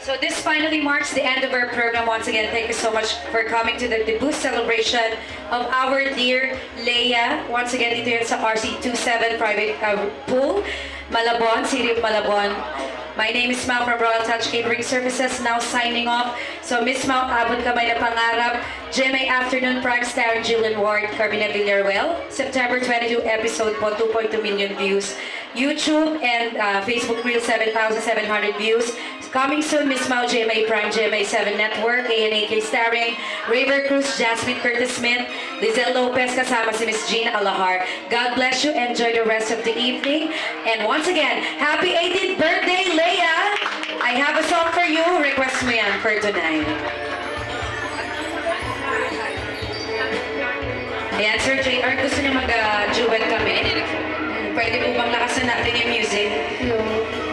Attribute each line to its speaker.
Speaker 1: So this finally marks the end of our program. Once again, thank you so much for coming to the debut celebration of our dear Leia. Once again, dito yan sa RC27 Private Pool, Malabon, City of Malabon. My name is Mau from Royal Touch Catering Services, now signing off. So Miss Mau, abot kamay na pangarap. GMA Afternoon Prime starring Jillian Ward, Carmina Villarreal. September 22 episode po, 2.2 million views. YouTube and Facebook Reel, 7,700 views. Coming soon, Miss Mau, GMA Prime, GMA 7 Network, ANAK starring Raver Cruz, Jasmine Curtis Smith, Lizelle Lopez, kasama si Miss Gina Alahar. God bless you. Enjoy the rest of the evening. And once again, happy 18th birthday, Leia! I have a song for you. Request mo yan for tonight. Ayan, Sir JR, gusto niyo mag-duet kami? Pwede po bang lakasan natin yung music?
Speaker 2: No.